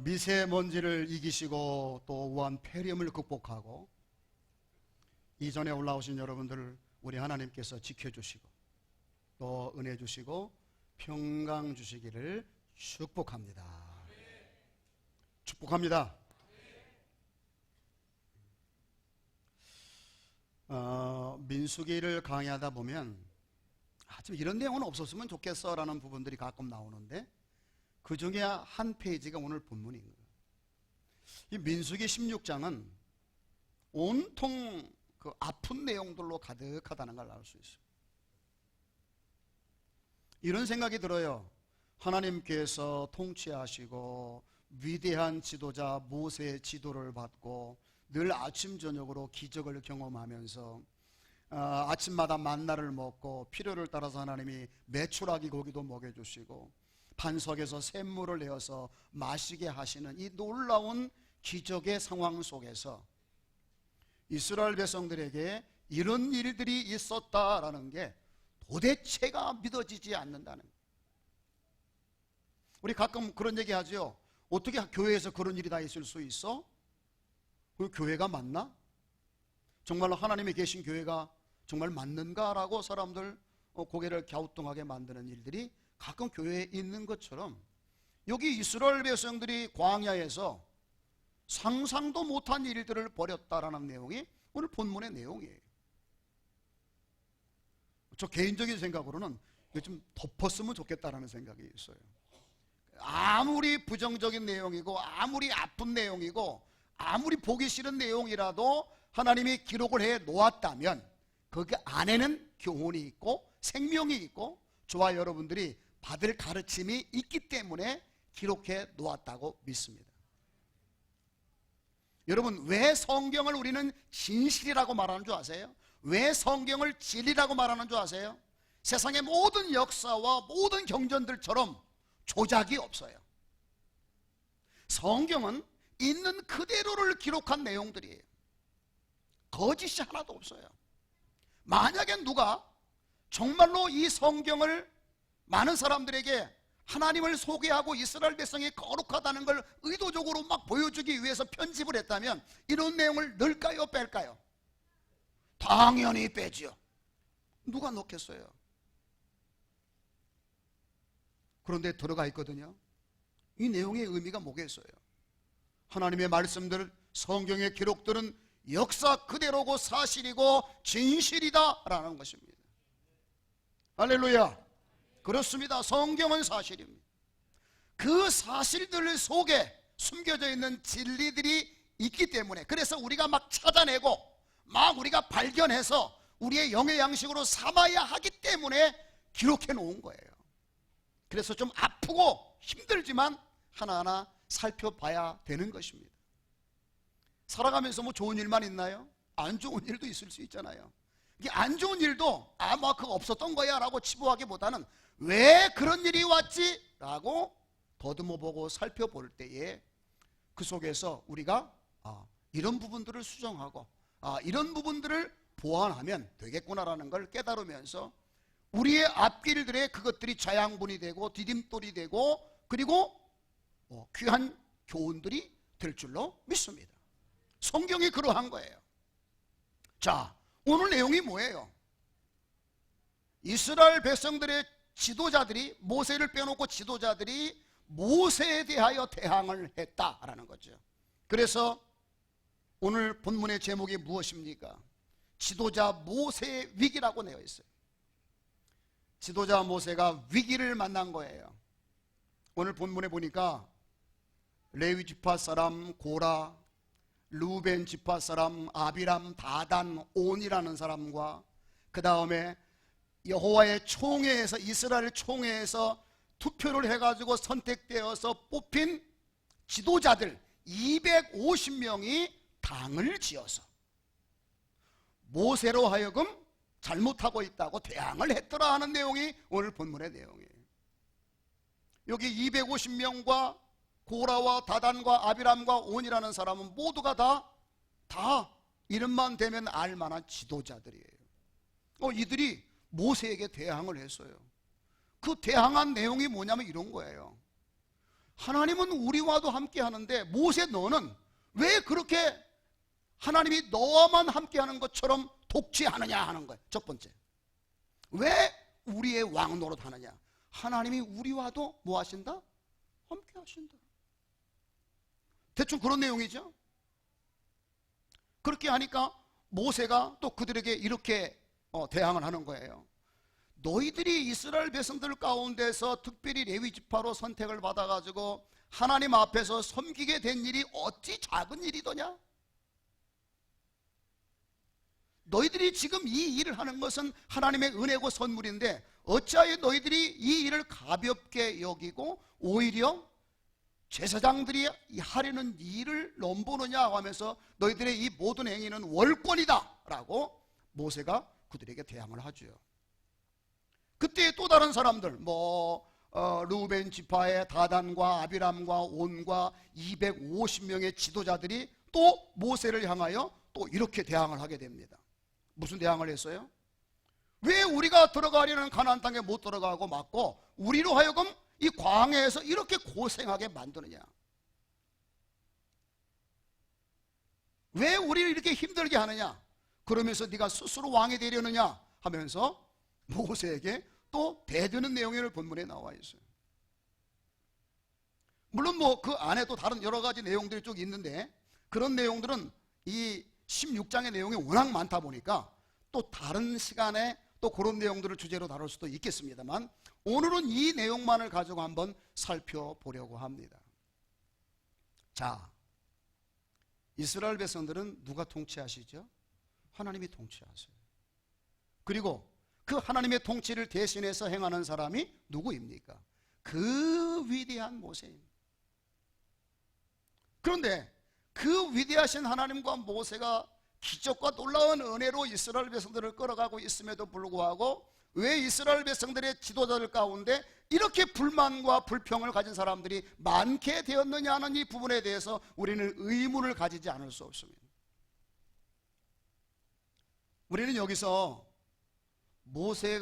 미세먼지를 이기시고 또 우한 폐렴을 극복하고 이전에 올라오신 여러분들 우리 하나님께서 지켜주시고 또 은혜 주시고 평강 주시기를 축복합니다. 축복합니다. 민수기를 강의하다 보면 좀 이런 내용은 없었으면 좋겠어 라는 부분들이 가끔 나오는데 그 중에 한 페이지가 오늘 본문인 거예요. 이 민수기 16장은 온통 그 아픈 내용들로 가득하다는 걸 알 수 있어요. 이런 생각이 들어요. 하나님께서 통치하시고 위대한 지도자 모세의 지도를 받고 늘 아침 저녁으로 기적을 경험하면서 아침마다 만나를 먹고 필요를 따라서 하나님이 메추라기 고기도 먹여주시고 반석에서 샘물을 내어서 마시게 하시는 이 놀라운 기적의 상황 속에서 이스라엘 백성들에게 이런 일들이 있었다라는 게 도대체가 믿어지지 않는다는 거예요. 우리 가끔 그런 얘기 하죠. 어떻게 교회에서 그런 일이 다 있을 수 있어? 그 교회가 맞나? 정말로 하나님이 계신 교회가 정말 맞는가라고 사람들 고개를 갸우뚱하게 만드는 일들이 가끔 교회에 있는 것처럼 여기 이스라엘 백성들이 광야에서 상상도 못한 일들을 벌였다라는 내용이 오늘 본문의 내용이에요. 저 개인적인 생각으로는 이거 좀 덮었으면 좋겠다라는 생각이 있어요. 아무리 부정적인 내용이고 아무리 아픈 내용이고 아무리 보기 싫은 내용이라도 하나님이 기록을 해 놓았다면 그 안에는 교훈이 있고 생명이 있고 저와 여러분들이 받을 가르침이 있기 때문에 기록해 놓았다고 믿습니다. 여러분, 왜 성경을 우리는 진실이라고 말하는 줄 아세요? 왜 성경을 진리라고 말하는 줄 아세요? 세상의 모든 역사와 모든 경전들처럼 조작이 없어요. 성경은 있는 그대로를 기록한 내용들이에요. 거짓이 하나도 없어요. 만약에 누가 정말로 이 성경을 많은 사람들에게 하나님을 소개하고 이스라엘 백성이 거룩하다는 걸 의도적으로 막 보여주기 위해서 편집을 했다면 이런 내용을 넣을까요, 뺄까요? 당연히 빼죠. 누가 넣겠어요? 그런데 들어가 있거든요. 이 내용의 의미가 뭐겠어요? 하나님의 말씀들, 성경의 기록들은 역사 그대로고 사실이고 진실이다 라는 것입니다. 할렐루야. 그렇습니다. 성경은 사실입니다. 그 사실들 속에 숨겨져 있는 진리들이 있기 때문에, 그래서 우리가 막 찾아내고 막 우리가 발견해서 우리의 영의 양식으로 삼아야 하기 때문에 기록해 놓은 거예요. 그래서 좀 아프고 힘들지만 하나하나 살펴봐야 되는 것입니다. 살아가면서 뭐 좋은 일만 있나요? 안 좋은 일도 있을 수 있잖아요. 이게 안 좋은 일도 뭐 그거 없었던 거야 라고 치부하기보다는 왜 그런 일이 왔지? 라고 더듬어 보고 살펴볼 때에 그 속에서 우리가 이런 부분들을 수정하고 이런 부분들을 보완하면 되겠구나라는 걸 깨달으면서 우리의 앞길들에 그것들이 자양분이 되고 디딤돌이 되고 그리고 귀한 교훈들이 될 줄로 믿습니다. 성경이 그러한 거예요. 자, 오늘 내용이 뭐예요? 이스라엘 백성들의 지도자들이, 모세를 빼놓고 지도자들이 모세에 대하여 대항을 했다라는 거죠. 그래서 오늘 본문의 제목이 무엇입니까? 지도자 모세의 위기라고 되어 있어요. 지도자 모세가 위기를 만난 거예요. 오늘 본문에 보니까 레위 지파 사람 고라, 루벤 지파 사람 아비람, 다단, 온이라는 사람과 그 다음에 여호와의 총회에서, 이스라엘 총회에서 투표를 해가지고 선택되어서 뽑힌 지도자들 250명이 당을 지어서 모세로 하여금 잘못하고 있다고 대항을 했더라 하는 내용이 오늘 본문의 내용이에요. 여기 250명과 고라와 다단과 아비람과 온이라는 사람은 모두가 다 이름만 대면 알만한 지도자들이에요. 이들이 모세에게 대항을 했어요. 그 대항한 내용이 뭐냐면 이런 거예요. 하나님은 우리와도 함께 하는데 모세 너는 왜 그렇게 하나님이 너와만 함께 하는 것처럼 독재하느냐 하는 거예요. 첫 번째, 왜 우리의 왕 노릇하느냐. 하나님이 우리와도 뭐 하신다? 함께 하신다. 대충 그런 내용이죠. 그렇게 하니까 모세가 또 그들에게 이렇게 대항을 하는 거예요. 너희들이 이스라엘 백성들 가운데서 특별히 레위 지파로 선택을 받아가지고 하나님 앞에서 섬기게 된 일이 어찌 작은 일이더냐? 너희들이 지금 이 일을 하는 것은 하나님의 은혜고 선물인데 어찌하여 너희들이 이 일을 가볍게 여기고 오히려 제사장들이 하려는 일을 넘보느냐 하면서 너희들의 이 모든 행위는 월권이다 라고 모세가 그들에게 대항을 하죠. 그때 또 다른 사람들 루벤 지파의 다단과 아비람과 온과 250명의 지도자들이 또 모세를 향하여 또 이렇게 대항을 하게 됩니다. 무슨 대항을 했어요? 왜 우리가 들어가려는 가나안 땅에 못 들어가고 막고 우리로 하여금 이 광야에서 이렇게 고생하게 만드느냐? 왜 우리를 이렇게 힘들게 하느냐? 그러면서 네가 스스로 왕이 되려느냐? 하면서 모세에게 또 대드는 내용이 본문에 나와 있어요. 물론 그 안에 또 다른 여러 가지 내용들이 쭉 있는데 그런 내용들은 이 16장의 내용이 워낙 많다 보니까 또 다른 시간에 또 그런 내용들을 주제로 다룰 수도 있겠습니다만 오늘은 이 내용만을 가지고 한번 살펴보려고 합니다. 자, 이스라엘 백성들은 누가 통치하시죠? 하나님이 통치하세요. 그리고 그 하나님의 통치를 대신해서 행하는 사람이 누구입니까? 그 위대한 모세입니다. 그런데 그 위대하신 하나님과 모세가 기적과 놀라운 은혜로 이스라엘 백성들을 끌어가고 있음에도 불구하고 왜 이스라엘 백성들의 지도자들 가운데 이렇게 불만과 불평을 가진 사람들이 많게 되었느냐 하는 이 부분에 대해서 우리는 의문을 가지지 않을 수 없습니다. 우리는 여기서 모세의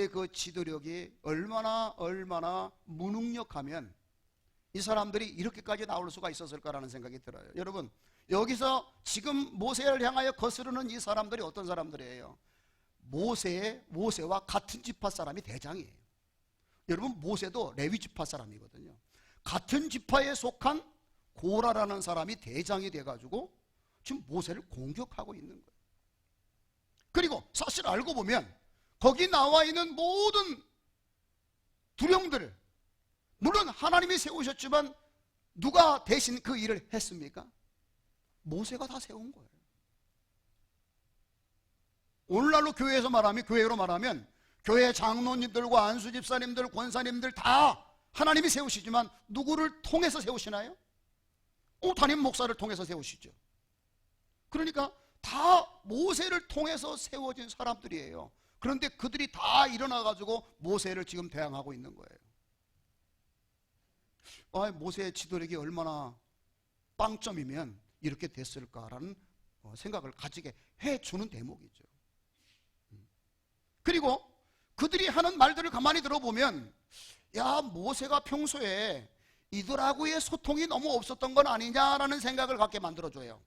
그 지도력이 얼마나 무능력하면 이 사람들이 이렇게까지 나올 수가 있었을까라는 생각이 들어요. 여러분, 여기서 지금 모세를 향하여 거스르는 이 사람들이 어떤 사람들이에요? 모세와 같은 지파 사람이 대장이에요. 여러분, 모세도 레위 지파 사람이거든요. 같은 지파에 속한 고라라는 사람이 대장이 돼가지고 지금 모세를 공격하고 있는 거예요. 그리고 사실 알고 보면 거기 나와 있는 모든 두령들, 물론 하나님이 세우셨지만 누가 대신 그 일을 했습니까? 모세가 다 세운 거예요. 오늘날로 교회로 말하면 교회 장로님들과 안수 집사님들, 권사님들 다 하나님이 세우시지만 누구를 통해서 세우시나요? 담임 목사를 통해서 세우시죠. 그러니까 다 모세를 통해서 세워진 사람들이에요. 그런데 그들이 다 일어나가지고 모세를 지금 대항하고 있는 거예요. 모세의 지도력이 얼마나 빵점이면 이렇게 됐을까라는 생각을 가지게 해주는 대목이죠. 그리고 그들이 하는 말들을 가만히 들어보면 모세가 평소에 이들하고의 소통이 너무 없었던 건 아니냐라는 생각을 갖게 만들어줘요.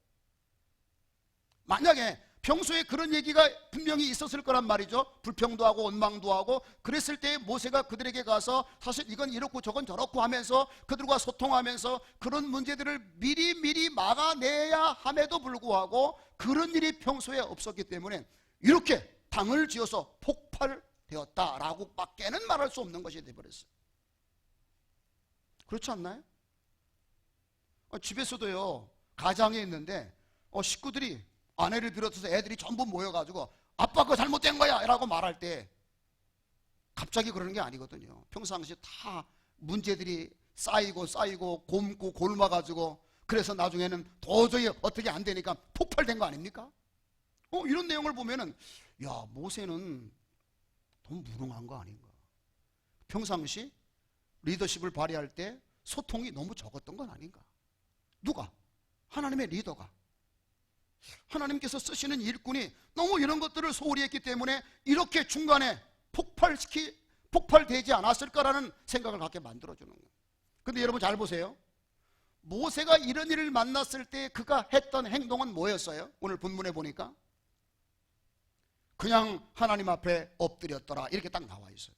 만약에 평소에 그런 얘기가 분명히 있었을 거란 말이죠. 불평도 하고 원망도 하고 그랬을 때 모세가 그들에게 가서 사실 이건 이렇고 저건 저렇고 하면서 그들과 소통하면서 그런 문제들을 미리 막아내야 함에도 불구하고 그런 일이 평소에 없었기 때문에 이렇게 당을 지어서 폭발되었다라고 밖에는 말할 수 없는 것이 되어버렸어요. 그렇지 않나요? 집에서도요, 가장에 있는데 식구들이 아내를 비롯해서 애들이 전부 모여가지고 아빠 그거 잘못된 거야 라고 말할 때 갑자기 그러는 게 아니거든요. 평상시에 다 문제들이 쌓이고 곪고 골마가지고 그래서 나중에는 도저히 어떻게 안 되니까 폭발된 거 아닙니까? 이런 내용을 보면은 모세는 너무 무능한 거 아닌가. 평상시 리더십을 발휘할 때 소통이 너무 적었던 건 아닌가. 누가? 하나님의 리더가. 하나님께서 쓰시는 일꾼이 너무 이런 것들을 소홀히 했기 때문에 이렇게 중간에 폭발되지 않았을까라는 생각을 갖게 만들어주는 거예요. 근데 여러분 잘 보세요. 모세가 이런 일을 만났을 때 그가 했던 행동은 뭐였어요? 오늘 본문에 보니까 그냥 하나님 앞에 엎드렸더라 이렇게 딱 나와 있어요.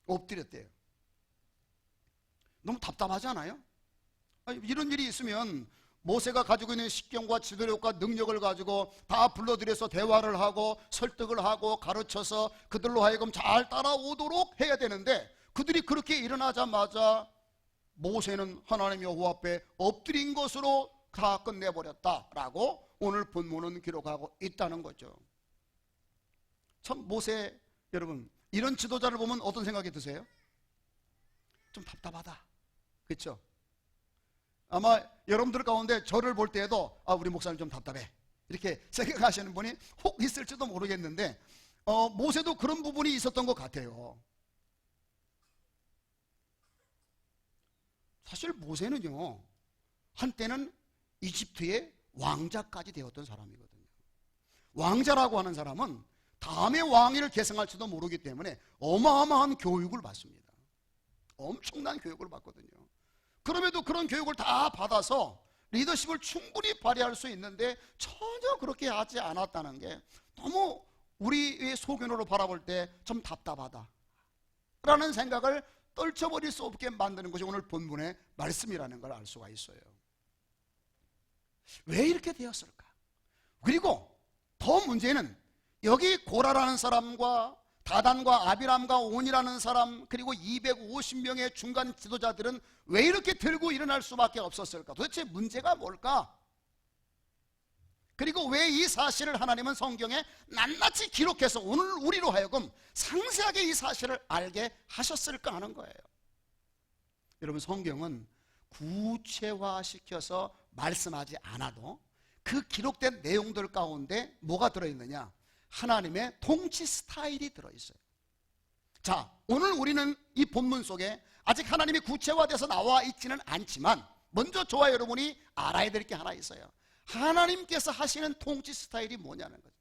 엎드렸대요. 너무 답답하지 않아요? 이런 일이 있으면 모세가 가지고 있는 식견과 지도력과 능력을 가지고 다 불러들여서 대화를 하고 설득을 하고 가르쳐서 그들로 하여금 잘 따라오도록 해야 되는데 그들이 그렇게 일어나자마자 모세는 하나님 여호와 앞에 엎드린 것으로 다 끝내버렸다라고 오늘 본문은 기록하고 있다는 거죠. 참 모세 여러분 이런 지도자를 보면 어떤 생각이 드세요? 좀 답답하다. 그렇죠? 아마 여러분들 가운데 저를 볼 때에도 우리 목사님 좀 답답해 이렇게 생각하시는 분이 혹 있을지도 모르겠는데 모세도 그런 부분이 있었던 것 같아요. 사실 모세는요 한때는 이집트의 왕자까지 되었던 사람이거든요. 왕자라고 하는 사람은 다음의 왕위를 계승할지도 모르기 때문에 어마어마한 교육을 받습니다. 엄청난 교육을 받거든요. 그럼에도 그런 교육을 다 받아서 리더십을 충분히 발휘할 수 있는데 전혀 그렇게 하지 않았다는 게 너무 우리의 소견으로 바라볼 때 좀 답답하다 라는 생각을 떨쳐버릴 수 없게 만드는 것이 오늘 본문의 말씀이라는 걸 알 수가 있어요. 왜 이렇게 되었을까? 그리고 더 문제는 여기 고라라는 사람과 다단과 아비람과 온이라는 사람 그리고 250명의 중간 지도자들은 왜 이렇게 들고 일어날 수밖에 없었을까? 도대체 문제가 뭘까? 그리고 왜 이 사실을 하나님은 성경에 낱낱이 기록해서 오늘 우리로 하여금 상세하게 이 사실을 알게 하셨을까 하는 거예요. 여러분 성경은 구체화시켜서 말씀하지 않아도 그 기록된 내용들 가운데 뭐가 들어있느냐? 하나님의 통치 스타일이 들어있어요. 자, 오늘 우리는 이 본문 속에 아직 하나님이 구체화돼서 나와 있지는 않지만 먼저 저와 여러분이 알아야 될 게 하나 있어요. 하나님께서 하시는 통치 스타일이 뭐냐는 거죠.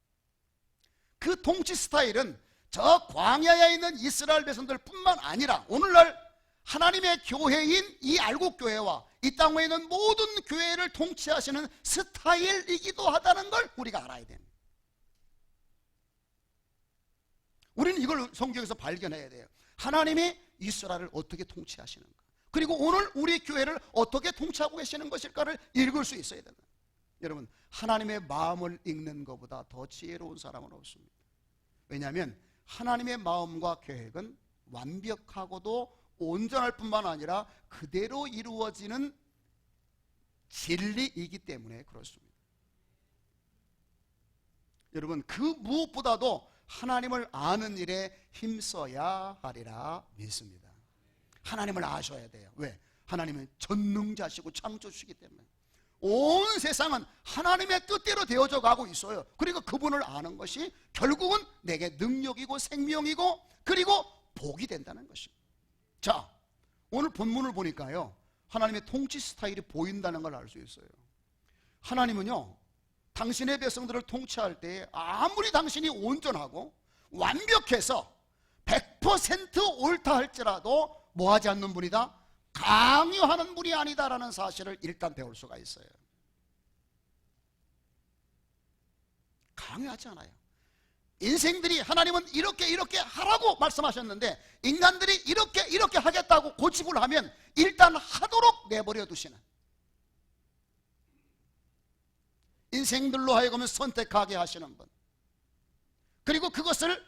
그 통치 스타일은 저 광야에 있는 이스라엘 백성들 뿐만 아니라 오늘날 하나님의 교회인 이 알곡교회와 이 땅에 있는 모든 교회를 통치하시는 스타일이기도 하다는 걸 우리가 알아야 됩니다. 우리는 이걸 성경에서 발견해야 돼요. 하나님이 이스라엘을 어떻게 통치하시는가, 그리고 오늘 우리 교회를 어떻게 통치하고 계시는 것일까를 읽을 수 있어야 된다. 여러분 하나님의 마음을 읽는 것보다 더 지혜로운 사람은 없습니다. 왜냐하면 하나님의 마음과 계획은 완벽하고도 온전할 뿐만 아니라 그대로 이루어지는 진리이기 때문에 그렇습니다. 여러분 그 무엇보다도 하나님을 아는 일에 힘써야 하리라 믿습니다. 하나님을 아셔야 돼요. 왜? 하나님은 전능자시고 창조주시기 때문에 온 세상은 하나님의 뜻대로 되어져 가고 있어요. 그리고 그분을 아는 것이 결국은 내게 능력이고 생명이고 그리고 복이 된다는 것입니다. 자, 오늘 본문을 보니까요 하나님의 통치 스타일이 보인다는 걸 알 수 있어요. 하나님은요 당신의 백성들을 통치할 때 아무리 당신이 온전하고 완벽해서 100% 옳다 할지라도 뭐하지 않는 분이다? 강요하는 분이 아니다라는 사실을 일단 배울 수가 있어요. 강요하지 않아요. 인생들이 하나님은 이렇게 하라고 말씀하셨는데 인간들이 이렇게 하겠다고 고집을 하면 일단 하도록 내버려 두시는, 인생들로 하여금 선택하게 하시는 분, 그리고 그것을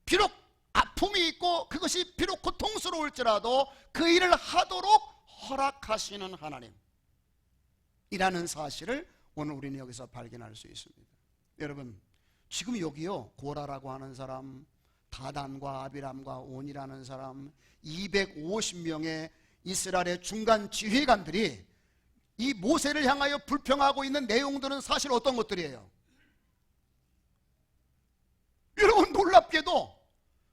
비록 아픔이 있고 그것이 비록 고통스러울지라도 그 일을 하도록 허락하시는 하나님이라는 사실을 오늘 우리는 여기서 발견할 수 있습니다. 여러분 지금 여기요 고라라고 하는 사람, 다단과 아비람과 온이라는 사람, 250명의 이스라엘의 중간 지휘관들이 이 모세를 향하여 불평하고 있는 내용들은 사실 어떤 것들이에요? 여러분 놀랍게도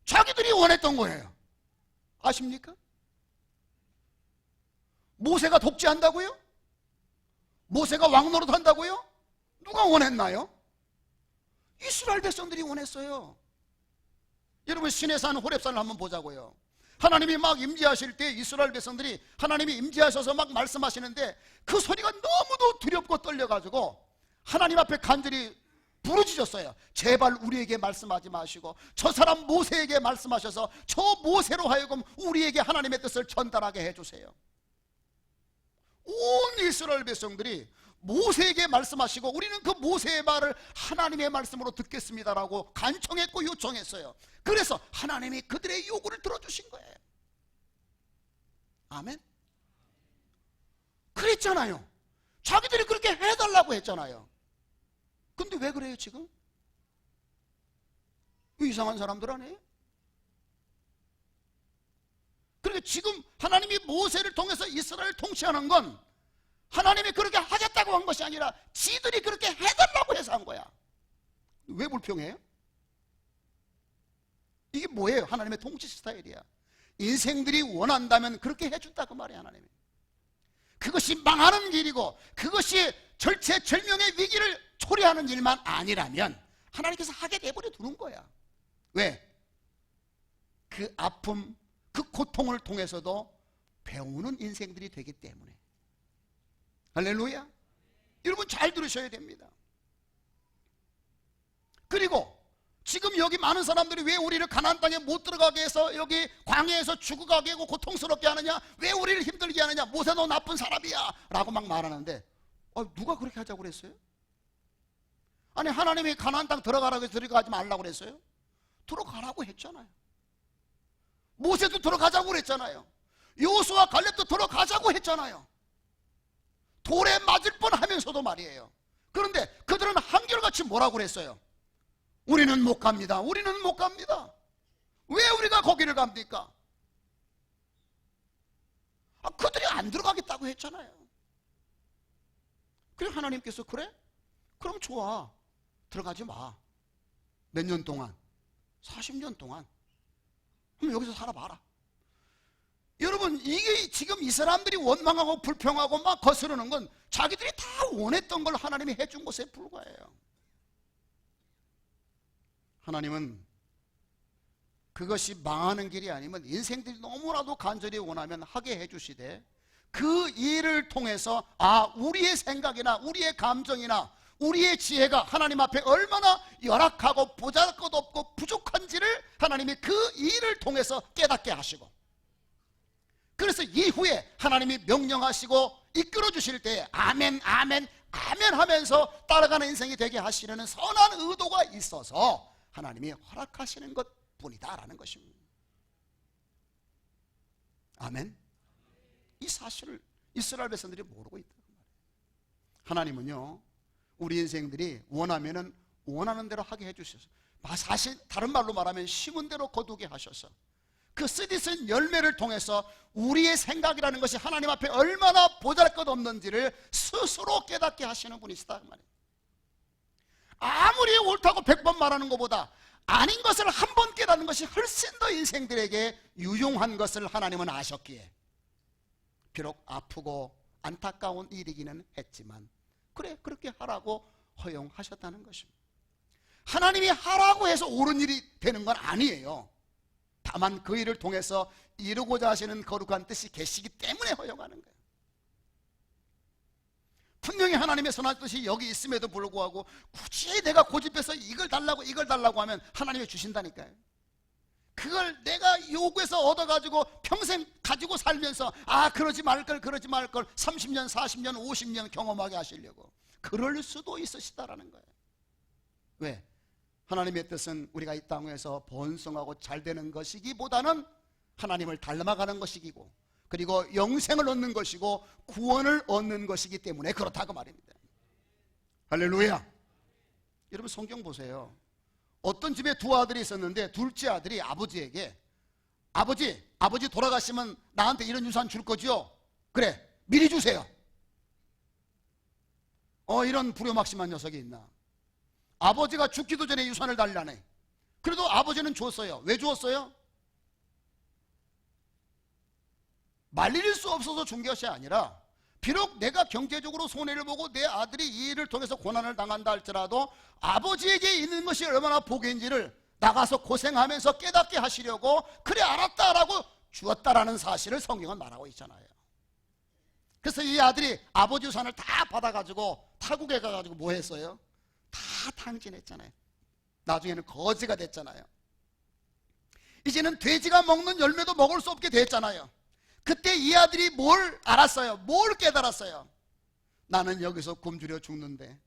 자기들이 원했던 거예요. 아십니까? 모세가 독재한다고요? 모세가 왕노릇 한다고요? 누가 원했나요? 이스라엘 백성들이 원했어요. 여러분 시내산 호렙산을 한번 보자고요. 하나님이 막 임재하실 때 이스라엘 백성들이 하나님이 임재하셔서 막 말씀하시는데 그 소리가 너무도 두렵고 떨려가지고 하나님 앞에 간절히 부르짖었어요. 제발 우리에게 말씀하지 마시고 저 사람 모세에게 말씀하셔서 저 모세로 하여금 우리에게 하나님의 뜻을 전달하게 해주세요. 온 이스라엘 백성들이 모세에게 말씀하시고 우리는 그 모세의 말을 하나님의 말씀으로 듣겠습니다라고 간청했고 요청했어요. 그래서 하나님이 그들의 요구를 들어주신 거예요. 아멘. 그랬잖아요. 자기들이 그렇게 해달라고 했잖아요. 근데 왜 그래요 지금? 이상한 사람들 아니에요? 그러니까 지금 하나님이 모세를 통해서 이스라엘을 통치하는 건 하나님이 그렇게 하겠다고 한 것이 아니라 지들이 그렇게 해달라고 해서 한 거야. 왜 불평해요? 이게 뭐예요? 하나님의 통치 스타일이야. 인생들이 원한다면 그렇게 해준다 그 말이야. 하나님이 그것이 망하는 길이고 그것이 절체절명의 위기를 초래하는 일만 아니라면 하나님께서 하게 내버려 두는 거야. 왜? 그 아픔, 그 고통을 통해서도 배우는 인생들이 되기 때문에. 할렐루야. 여러분 잘 들으셔야 됩니다. 그리고 지금 여기 많은 사람들이 왜 우리를 가나안 땅에 못 들어가게 해서 여기 광야에서 죽어가게 하고 고통스럽게 하느냐, 왜 우리를 힘들게 하느냐, 모세 너 나쁜 사람이야 라고 막 말하는데 누가 그렇게 하자고 그랬어요? 아니 하나님이 가나안 땅 들어가라고 해서 들어가지 말라고 그랬어요? 들어가라고 했잖아요. 모세도 들어가자고 그랬잖아요. 여호수아 갈렙도 들어가자고 했잖아요. 돌에 맞을 뻔하면서도 말이에요. 그런데 그들은 한결같이 뭐라고 그랬어요? 우리는 못 갑니다. 우리는 못 갑니다. 왜 우리가 거기를 갑니까? 그들이 안 들어가겠다고 했잖아요. 그래서 하나님께서 그래? 그럼 좋아. 들어가지 마. 몇 년 동안? 40년 동안. 그럼 여기서 살아봐라. 여러분 이게 지금 이 사람들이 원망하고 불평하고 막 거스르는 건 자기들이 다 원했던 걸 하나님이 해준 것에 불과해요. 하나님은 그것이 망하는 길이 아니면 인생들이 너무나도 간절히 원하면 하게 해주시되 그 일을 통해서 우리의 생각이나 우리의 감정이나 우리의 지혜가 하나님 앞에 얼마나 열악하고 보잘것없고 부족한지를 하나님이 그 일을 통해서 깨닫게 하시고, 그래서 이후에 하나님이 명령하시고 이끌어 주실 때 아멘 아멘 아멘 하면서 따라가는 인생이 되게 하시려는 선한 의도가 있어서 하나님이 허락하시는 것뿐이다 라는 것입니다. 아멘. 이 사실을 이스라엘 백성들이 모르고 있다. 하나님은요 우리 인생들이 원하면은 원하는 대로 하게 해주셔서, 사실 다른 말로 말하면 심은 대로 거두게 하셔서 그 쓰디쓴 열매를 통해서 우리의 생각이라는 것이 하나님 앞에 얼마나 보잘것없는지를 스스로 깨닫게 하시는 분이시다 그 말이에요. 아무리 옳다고 100번 말하는 것보다 아닌 것을 한 번 깨닫는 것이 훨씬 더 인생들에게 유용한 것을 하나님은 아셨기에 비록 아프고 안타까운 일이기는 했지만 그래 그렇게 하라고 허용하셨다는 것입니다. 하나님이 하라고 해서 옳은 일이 되는 건 아니에요. 다만 그 일을 통해서 이루고자 하시는 거룩한 뜻이 계시기 때문에 허용하는 거예요. 분명히 하나님의 선한 뜻이 여기 있음에도 불구하고 굳이 내가 고집해서 이걸 달라고 하면 하나님이 주신다니까요. 그걸 내가 요구해서 얻어가지고 평생 가지고 살면서 그러지 말걸 30년 40년 50년 경험하게 하시려고 그럴 수도 있으시다라는 거예요. 왜? 하나님의 뜻은 우리가 이 땅에서 번성하고 잘되는 것이기보다는 하나님을 닮아가는 것이고 그리고 영생을 얻는 것이고 구원을 얻는 것이기 때문에 그렇다고 말입니다. 할렐루야. 여러분 성경 보세요. 어떤 집에 두 아들이 있었는데 둘째 아들이 아버지에게 아버지 돌아가시면 나한테 이런 유산 줄 거지요? 그래 미리 주세요. 이런 불효막심한 녀석이 있나. 아버지가 죽기도 전에 유산을 달라네. 그래도 아버지는 줬어요. 왜 주었어요? 말릴 수 없어서 준 것이 아니라 비록 내가 경제적으로 손해를 보고 내 아들이 이 일을 통해서 고난을 당한다 할지라도 아버지에게 있는 것이 얼마나 복인지를 나가서 고생하면서 깨닫게 하시려고 그래 알았다라고 주었다라는 사실을 성경은 말하고 있잖아요. 그래서 이 아들이 아버지 유산을 다 받아가지고 타국에 가가지고 뭐 했어요? 다 탕진했잖아요. 나중에는 거지가 됐잖아요. 이제는 돼지가 먹는 열매도 먹을 수 없게 됐잖아요. 그때 이 아들이 뭘 알았어요? 뭘 깨달았어요? 나는 여기서 굶주려 죽는데,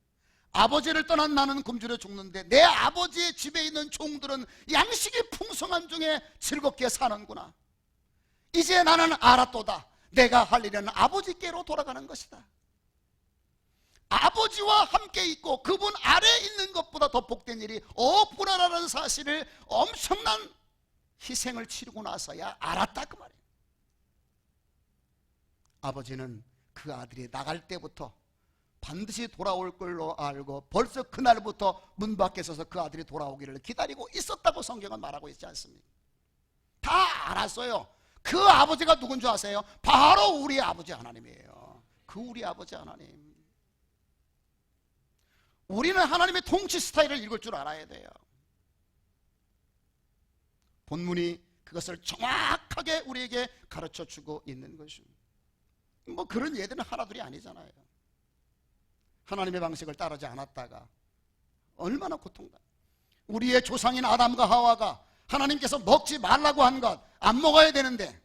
아버지를 떠난 나는 굶주려 죽는데 내 아버지의 집에 있는 종들은 양식이 풍성한 중에 즐겁게 사는구나. 이제 나는 알았도다. 내가 할 일은 아버지께로 돌아가는 것이다. 아버지와 함께 있고 그분 아래 있는 것보다 더 복된 일이 없구나라는 사실을 엄청난 희생을 치르고 나서야 알았다 그 말이에요. 아버지는 그 아들이 나갈 때부터 반드시 돌아올 걸로 알고 벌써 그날부터 문 밖에 서서 그 아들이 돌아오기를 기다리고 있었다고 성경은 말하고 있지 않습니까? 다 알았어요. 그 아버지가 누군 줄 아세요? 바로 우리 아버지 하나님이에요. 그 우리 아버지 하나님. 우리는 하나님의 통치 스타일을 읽을 줄 알아야 돼요. 본문이 그것을 정확하게 우리에게 가르쳐 주고 있는 것입니다. 뭐 그런 예들은 하나둘이 아니잖아요. 하나님의 방식을 따르지 않았다가 얼마나 고통받아. 우리의 조상인 아담과 하와가 하나님께서 먹지 말라고 한 것 안 먹어야 되는데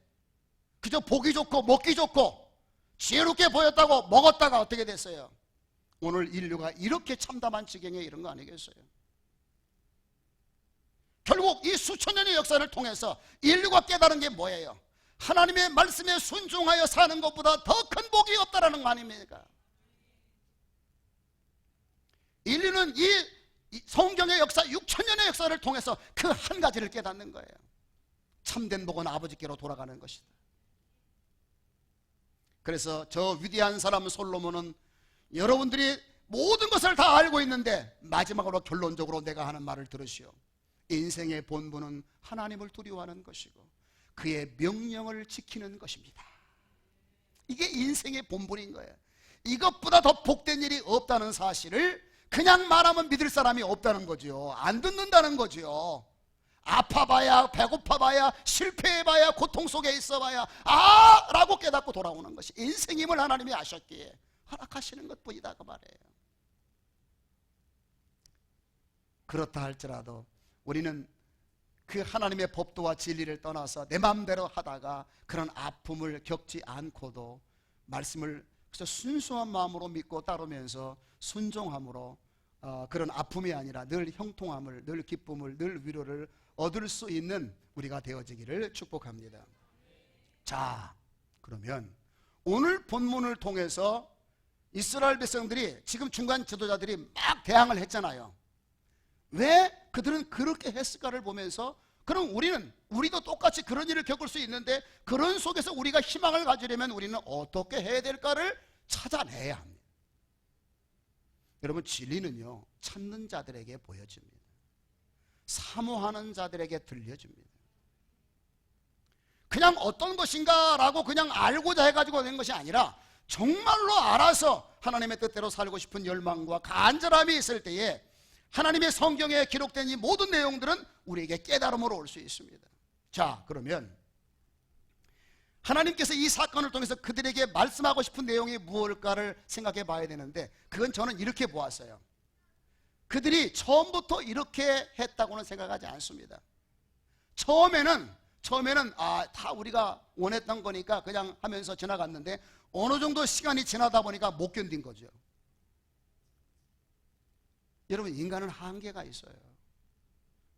그저 보기 좋고 먹기 좋고 지혜롭게 보였다고 먹었다가 어떻게 됐어요? 오늘 인류가 이렇게 참담한 지경에 이른 거 아니겠어요? 결국 이 수천 년의 역사를 통해서 인류가 깨달은 게 뭐예요? 하나님의 말씀에 순종하여 사는 것보다 더 큰 복이 없다라는 거 아닙니까? 인류는 이 성경의 역사 6천년의 역사를 통해서 그 한 가지를 깨닫는 거예요. 참된 복은 아버지께로 돌아가는 것이다. 그래서 저 위대한 사람 솔로몬은 여러분들이 모든 것을 다 알고 있는데 마지막으로 결론적으로 내가 하는 말을 들으시오. 인생의 본분은 하나님을 두려워하는 것이고 그의 명령을 지키는 것입니다. 이게 인생의 본분인 거예요. 이것보다 더 복된 일이 없다는 사실을 그냥 말하면 믿을 사람이 없다는 거죠. 안 듣는다는 거죠. 아파봐야, 배고파봐야, 실패해봐야, 고통 속에 있어봐야 아! 라고 깨닫고 돌아오는 것이 인생임을 하나님이 아셨기에 허락하시는 것뿐이다 그 말이에요. 그렇다 할지라도 우리는 그 하나님의 법도와 진리를 떠나서 내 마음대로 하다가 그런 아픔을 겪지 않고도 말씀을 순수한 마음으로 믿고 따르면서 순종함으로 그런 아픔이 아니라 늘 형통함을, 늘 기쁨을, 늘 위로를 얻을 수 있는 우리가 되어지기를 축복합니다. 자, 그러면 오늘 본문을 통해서 이스라엘 백성들이 지금 중간 지도자들이 막 대항을 했잖아요. 왜 그들은 그렇게 했을까를 보면서 그럼 우리도 똑같이 그런 일을 겪을 수 있는데 그런 속에서 우리가 희망을 가지려면 우리는 어떻게 해야 될까를 찾아내야 합니다. 여러분, 진리는요 찾는 자들에게 보여집니다. 사모하는 자들에게 들려줍니다. 그냥 어떤 것인가 라고 그냥 알고자 해가지고 된 것이 아니라 정말로 알아서 하나님의 뜻대로 살고 싶은 열망과 간절함이 있을 때에 하나님의 성경에 기록된 이 모든 내용들은 우리에게 깨달음으로 올 수 있습니다. 자, 그러면 하나님께서 이 사건을 통해서 그들에게 말씀하고 싶은 내용이 무엇일까를 생각해 봐야 되는데 그건 저는 이렇게 보았어요. 그들이 처음부터 이렇게 했다고는 생각하지 않습니다. 처음에는 다 우리가 원했던 거니까 그냥 하면서 지나갔는데 어느 정도 시간이 지나다 보니까 못 견딘 거죠. 여러분, 인간은 한계가 있어요.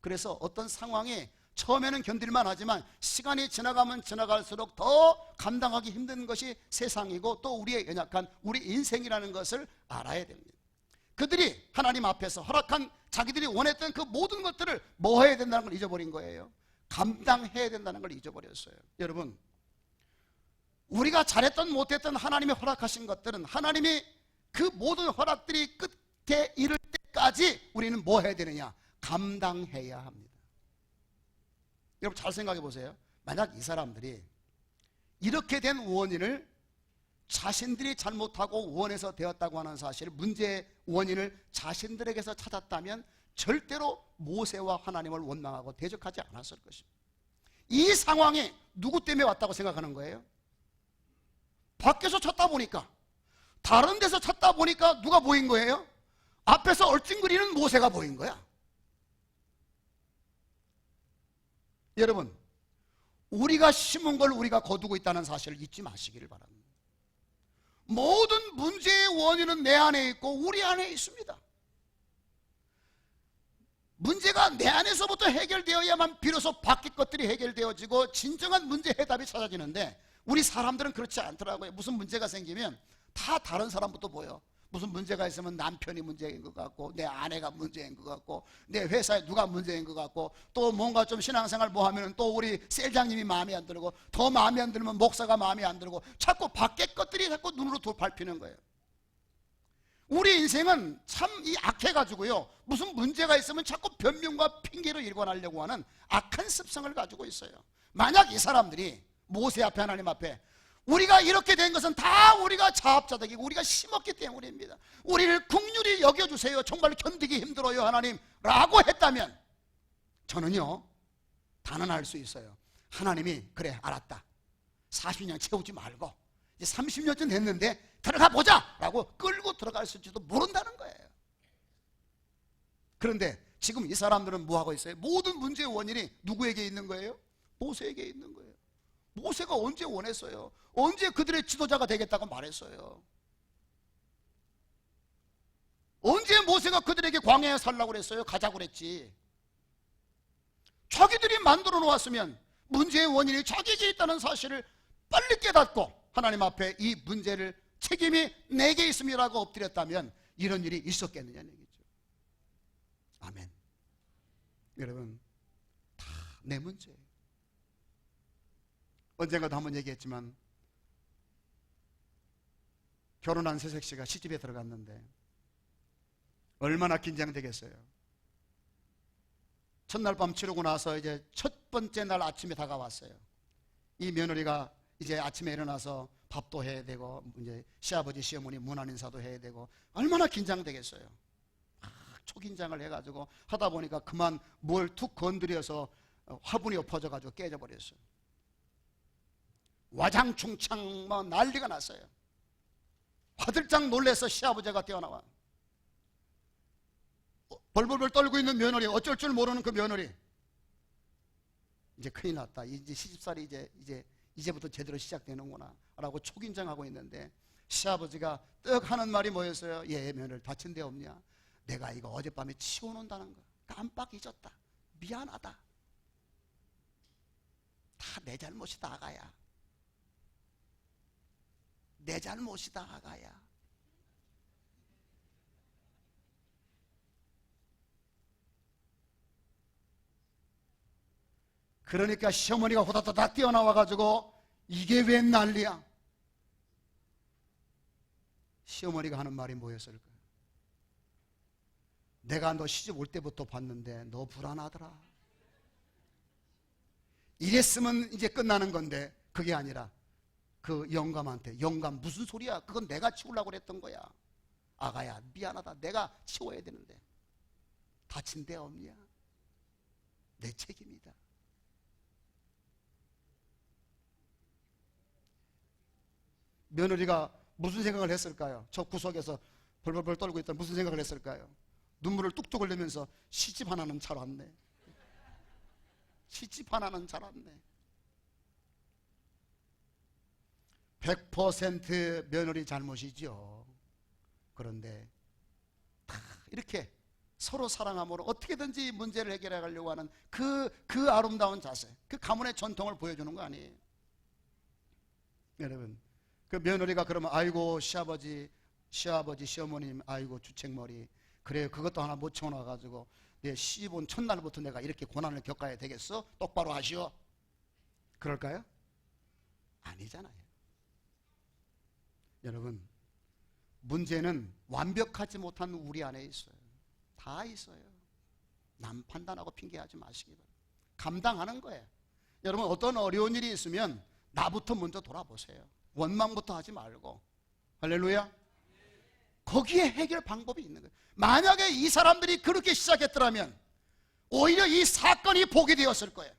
그래서 어떤 상황이 처음에는 견딜만 하지만 시간이 지나가면 지나갈수록 더 감당하기 힘든 것이 세상이고 또 우리의 연약한 우리 인생이라는 것을 알아야 됩니다. 그들이 하나님 앞에서 허락한 자기들이 원했던 그 모든 것들을 뭐 해야 된다는 걸 잊어버린 거예요. 감당해야 된다는 걸 잊어버렸어요. 여러분, 우리가 잘했던 못했던 하나님이 허락하신 것들은 하나님이 그 모든 허락들이 끝에 이를 때까지 우리는 뭐 해야 되느냐? 감당해야 합니다. 여러분, 잘 생각해 보세요. 만약 이 사람들이 이렇게 된 원인을 자신들이 잘못하고 원해서 되었다고 하는 사실, 문제의 원인을 자신들에게서 찾았다면 절대로 모세와 하나님을 원망하고 대적하지 않았을 것입니다. 이 상황이 누구 때문에 왔다고 생각하는 거예요? 밖에서 찾다 보니까, 다른 데서 찾다 보니까 누가 보인 거예요? 앞에서 얼찡거리는 모세가 보인 거야. 여러분, 우리가 심은 걸 우리가 거두고 있다는 사실을 잊지 마시기를 바랍니다. 모든 문제의 원인은 내 안에 있고 우리 안에 있습니다. 문제가 내 안에서부터 해결되어야만 비로소 밖의 것들이 해결되어지고 진정한 문제 해답이 찾아지는데, 우리 사람들은 그렇지 않더라고요. 무슨 문제가 생기면 다 다른 사람부터 보여. 무슨 문제가 있으면 남편이 문제인 것 같고, 내 아내가 문제인 것 같고, 내 회사에 누가 문제인 것 같고, 또 뭔가 좀 신앙생활 뭐 하면 또 우리 셀장님이 마음에 안 들고, 더 마음에 안 들면 목사가 마음에 안 들고, 자꾸 밖의 것들이 자꾸 눈으로 밟히는 거예요. 우리 인생은 참 이 악해가지고요, 무슨 문제가 있으면 자꾸 변명과 핑계로 일관하려고 하는 악한 습성을 가지고 있어요. 만약 이 사람들이 모세 앞에, 하나님 앞에, 우리가 이렇게 된 것은 다 우리가 자업자득이고 우리가 심었기 때문입니다, 우리를 긍휼히 여겨주세요, 정말 견디기 힘들어요 하나님 라고 했다면, 저는요 단언할 수 있어요. 하나님이 그래 알았다, 40년 채우지 말고 이제 30년쯤 됐는데 들어가 보자 라고 끌고 들어갔을지도 모른다는 거예요. 그런데 지금 이 사람들은 뭐 하고 있어요? 모든 문제의 원인이 누구에게 있는 거예요? 모세에게 있는 거예요. 모세가 언제 원했어요? 언제 그들의 지도자가 되겠다고 말했어요? 언제 모세가 그들에게 광야에 살라고 그랬어요? 가자고 그랬지. 자기들이 만들어 놓았으면 문제의 원인이 자기에게 있다는 사실을 빨리 깨닫고 하나님 앞에 이 문제를 책임이 내게 있음이라고 엎드렸다면 이런 일이 있었겠느냐는 얘기죠. 아멘. 여러분, 다 내 문제예요. 언젠가도 한번 얘기했지만, 결혼한 새색시가 시집에 들어갔는데 얼마나 긴장되겠어요. 첫날 밤 치르고 나서 이제 첫 번째 날 아침에 다가왔어요. 이 며느리가 이제 아침에 일어나서 밥도 해야 되고, 이제 시아버지 시어머니 문안 인사도 해야 되고, 얼마나 긴장되겠어요. 막 초긴장을 해가지고 하다 보니까 그만 뭘 툭 건드려서 화분이 엎어져가지고 깨져버렸어요. 와장충창 막 난리가 났어요. 화들짝 놀래서 시아버지가 뛰어나와. 벌벌벌 떨고 있는 며느리, 어쩔 줄 모르는 그 며느리, 이제 큰일 났다, 이제 시집살이 이제부터 제대로 시작되는구나 라고 초긴장하고 있는데, 시아버지가 떡 하는 말이 뭐였어요? 예, 며느리 다친 데 없냐? 내가 이거 어젯밤에 치워놓는다는 거 깜빡 잊었다, 미안하다, 다 내 잘못이다 아가야, 내 잘못이다 아가야. 그러니까 시어머니가 호다다닥 뛰어나와가지고 이게 웬 난리야? 시어머니가 하는 말이 뭐였을까요? 내가 너 시집 올 때부터 봤는데 너 불안하더라. 이랬으면 이제 끝나는 건데 그게 아니라 그 영감한테, 영감 무슨 소리야, 그건 내가 치우려고 그랬던 거야, 아가야 미안하다, 내가 치워야 되는데 다친 데 없냐? 내 책임이다. 며느리가 무슨 생각을 했을까요? 저 구석에서 벌벌벌 떨고 있다 무슨 생각을 했을까요? 눈물을 뚝뚝 흘리면서 시집 하나는 잘 왔네, 시집 하나는 잘 왔네. 100% 며느리 잘못이죠. 그런데 다 이렇게 서로 사랑함으로 어떻게든지 문제를 해결해 가려고 하는 그 아름다운 자세, 그 가문의 전통을 보여주는 거 아니에요? 여러분, 그 며느리가 그러면 아이고 시아버지 시어머님 아이고 주책머리, 그래요 그것도 하나 못 채워놔가지고 내 시집 온 첫날부터 내가 이렇게 고난을 겪어야 되겠어? 똑바로 하시오. 그럴까요? 아니잖아요. 여러분, 문제는 완벽하지 못한 우리 안에 있어요. 다 있어요. 남 판단하고 핑계하지 마시기 바랍니다. 감당하는 거예요. 여러분, 어떤 어려운 일이 있으면 나부터 먼저 돌아보세요. 원망부터 하지 말고. 할렐루야. 거기에 해결 방법이 있는 거예요. 만약에 이 사람들이 그렇게 시작했더라면 오히려 이 사건이 복이 되었을 거예요.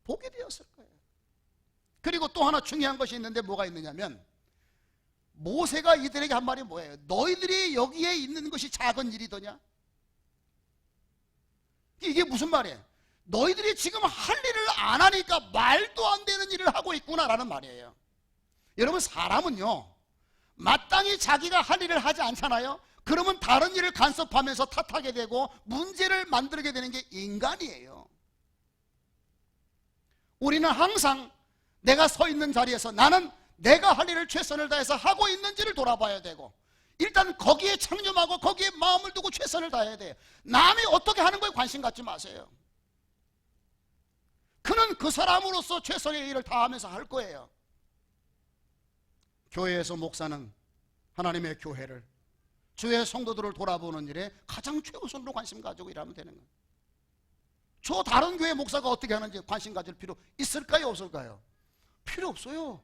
복이 되었을 거예요. 그리고 또 하나 중요한 것이 있는데 뭐가 있느냐면, 모세가 이들에게 한 말이 뭐예요? 너희들이 여기에 있는 것이 작은 일이더냐? 이게 무슨 말이에요? 너희들이 지금 할 일을 안 하니까 말도 안 되는 일을 하고 있구나라는 말이에요. 여러분, 사람은요, 마땅히 자기가 할 일을 하지 않잖아요. 그러면 다른 일을 간섭하면서 탓하게 되고 문제를 만들게 되는 게 인간이에요. 우리는 항상 내가 서 있는 자리에서 나는 내가 할 일을 최선을 다해서 하고 있는지를 돌아봐야 되고, 일단 거기에 창념하고 거기에 마음을 두고 최선을 다해야 돼요. 남이 어떻게 하는 거에 관심 갖지 마세요. 그는 그 사람으로서 최선의 일을 다하면서 할 거예요. 교회에서 목사는 하나님의 교회를, 주의 성도들을 돌아보는 일에 가장 최우선으로 관심 가지고 일하면 되는 거예요. 저 다른 교회 목사가 어떻게 하는지 관심 가질 필요 있을까요, 없을까요? 필요 없어요.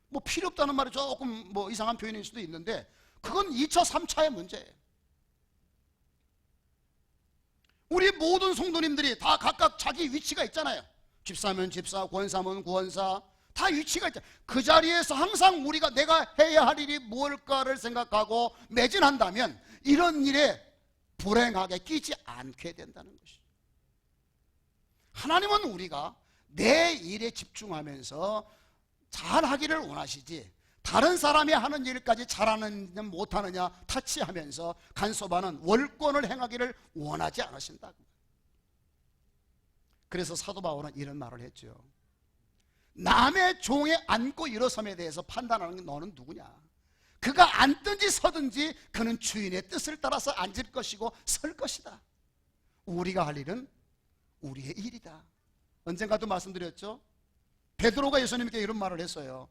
뭐 필요 없다는 말이 조금 뭐 이상한 표현일 수도 있는데, 그건 2차, 3차의 문제예요. 우리 모든 성도님들이 다 각각 자기 위치가 있잖아요. 집사면 집사, 권사면 권사, 다 위치가 있잖아요. 그 자리에서 항상 우리가 내가 해야 할 일이 무엇일까를 생각하고 매진한다면 이런 일에 불행하게 끼지 않게 된다는 것이죠. 하나님은 우리가 내 일에 집중하면서 잘하기를 원하시지, 다른 사람이 하는 일까지 잘하느냐 못하느냐 타치하면서 간섭하는 월권을 행하기를 원하지 않으신다. 그래서 사도 바울은 이런 말을 했죠. 남의 종에 앉고 일어섬에 대해서 판단하는 게 너는 누구냐? 그가 앉든지 서든지 그는 주인의 뜻을 따라서 앉을 것이고 설 것이다. 우리가 할 일은 우리의 일이다. 언젠가도 말씀드렸죠. 베드로가 예수님께 이런 말을 했어요.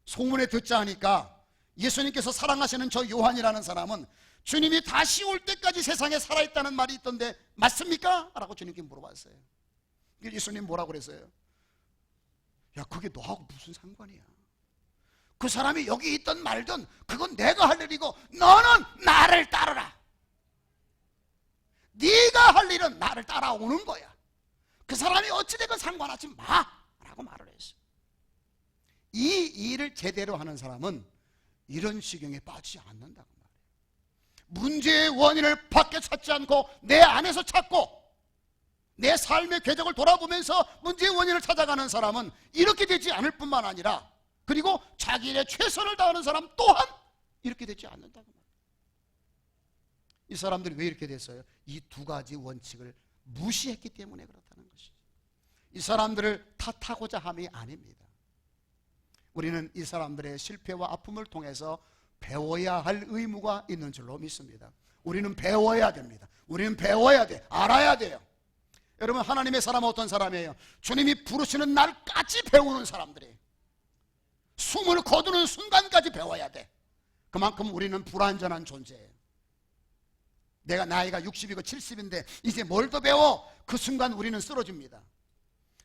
소문에 듣자 하니까 예수님께서 사랑하시는 저 요한이라는 사람은 주님이 다시 올 때까지 세상에 살아있다는 말이 있던데 맞습니까? 라고 주님께 물어봤어요. 예수님 뭐라고 그랬어요? 야, 그게 너하고 무슨 상관이야? 그 사람이 여기 있든 말든 그건 내가 할 일이고 너는 나를 따르라. 네가 할 일은 나를 따라오는 거야. 그 사람이 어찌되건 상관하지 마 라고 말을 했어요. 이 일을 제대로 하는 사람은 이런 시경에 빠지지 않는다고 말해요. 문제의 원인을 밖에 찾지 않고 내 안에서 찾고 내 삶의 궤적을 돌아보면서 문제의 원인을 찾아가는 사람은 이렇게 되지 않을 뿐만 아니라, 그리고 자기 일에 최선을 다하는 사람 또한 이렇게 되지 않는다고 말해요. 이 사람들이 왜 이렇게 됐어요? 이 두 가지 원칙을 무시했기 때문에 그렇다는 것이죠. 이 사람들을 탓하고자 함이 아닙니다. 우리는 이 사람들의 실패와 아픔을 통해서 배워야 할 의무가 있는 줄로 믿습니다. 우리는 배워야 됩니다. 우리는 배워야 돼. 알아야 돼요. 여러분, 하나님의 사람은 어떤 사람이에요? 주님이 부르시는 날까지 배우는 사람들이에요. 숨을 거두는 순간까지 배워야 돼. 그만큼 우리는 불완전한 존재예요. 내가 나이가 60이고 70인데 이제 뭘 더 배워? 그 순간 우리는 쓰러집니다.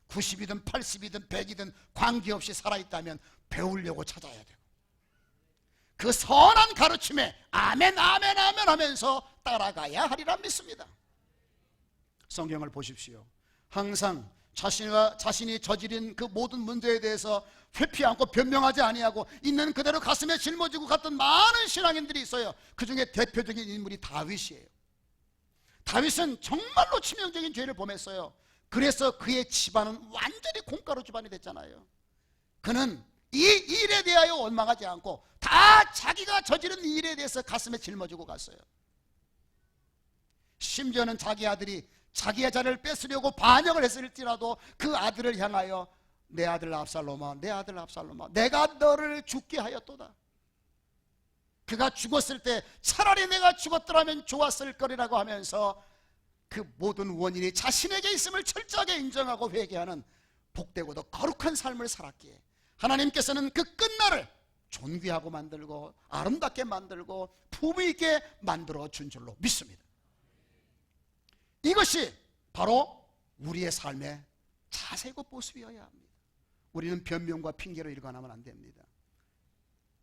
90이든 80이든 100이든 관계없이 살아있다면 배우려고 찾아야 되고, 그 선한 가르침에 아멘 아멘 아멘 하면서 따라가야 하리라 믿습니다. 성경을 보십시오. 항상 자신이 저지른 그 모든 문제에 대해서 회피 않고 변명하지 아니하고 있는 그대로 가슴에 짊어지고 갔던 많은 신앙인들이 있어요. 그 중에 대표적인 인물이 다윗이에요. 다윗은 정말로 치명적인 죄를 범했어요. 그래서 그의 집안은 완전히 콩가루 집안이 됐잖아요. 그는 이 일에 대하여 원망하지 않고 다 자기가 저지른 일에 대해서 가슴에 짊어지고 갔어요. 심지어는 자기 아들이 자기의 자리를 뺏으려고 반역을 했을지라도 그 아들을 향하여 내 아들 압살롬아, 내 아들 압살롬아, 내가 너를 죽게 하였도다. 그가 죽었을 때 차라리 내가 죽었더라면 좋았을 거리라고 하면서 그 모든 원인이 자신에게 있음을 철저하게 인정하고 회개하는 복되고도 거룩한 삶을 살았기에 하나님께서는 그 끝날을 존귀하고 만들고 아름답게 만들고 품위 있게 만들어 준 줄로 믿습니다. 이것이 바로 우리의 삶의 자세고 모습이어야 합니다. 우리는 변명과 핑계로 일관하면 안 됩니다.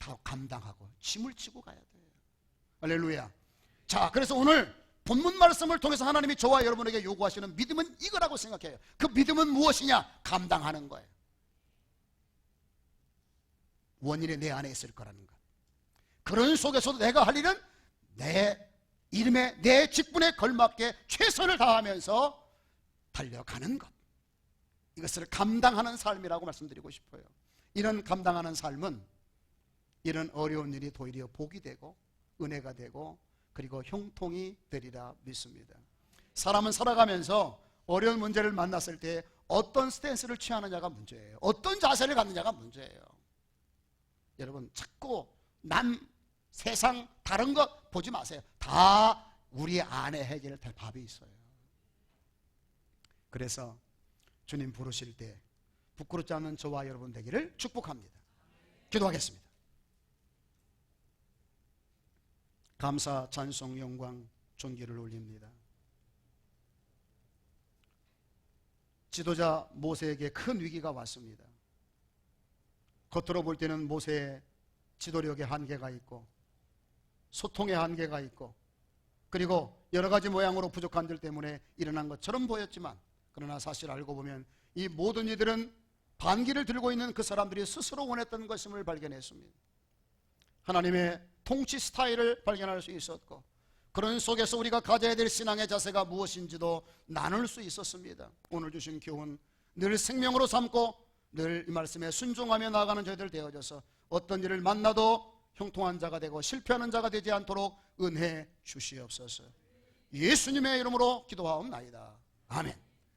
다 감당하고 짐을 지고 가야 돼요. 할렐루야. 자, 그래서 오늘 본문 말씀을 통해서 하나님이 저와 여러분에게 요구하시는 믿음은 이거라고 생각해요. 그 믿음은 무엇이냐? 감당하는 거예요. 원인이 내 안에 있을 거라는 것. 그런 속에서도 내가 할 일은 내 이름에, 내 직분에 걸맞게 최선을 다하면서 달려가는 것. 이것을 감당하는 삶이라고 말씀드리고 싶어요. 이런 감당하는 삶은 이런 어려운 일이 도리어 복이 되고 은혜가 되고 그리고 형통이 되리라 믿습니다. 사람은 살아가면서 어려운 문제를 만났을 때 어떤 스탠스를 취하느냐가 문제예요. 어떤 자세를 갖느냐가 문제예요. 여러분, 자꾸 남, 세상, 다른 것 보지 마세요. 다 우리 안에 해결될 답이 있어요. 그래서 주님 부르실 때 부끄럽지 않은 저와 여러분 되기를 축복합니다. 기도하겠습니다. 감사, 찬송, 영광, 존귀를 올립니다. 지도자 모세에게 큰 위기가 왔습니다. 겉으로 볼 때는 모세의 지도력의 한계가 있고 소통의 한계가 있고 그리고 여러 가지 모양으로 부족한 들 때문에 일어난 것처럼 보였지만, 그러나 사실 알고 보면 이 모든 이들은 반기를 들고 있는 그 사람들이 스스로 원했던 것임을 발견했습니다. 하나님의 통치 스타일을 발견할 수 있었고, 그런 속에서 우리가 가져야 될 신앙의 자세가 무엇인지도 나눌 수 있었습니다. 오늘 주신 교훈 늘 생명으로 삼고 늘 이 말씀에 순종하며 나아가는 저희들 되어져서 어떤 일을 만나도 형통한 자가 되고 실패하는 자가 되지 않도록 은혜 주시옵소서. 예수님의 이름으로 기도하옵나이다. 아멘.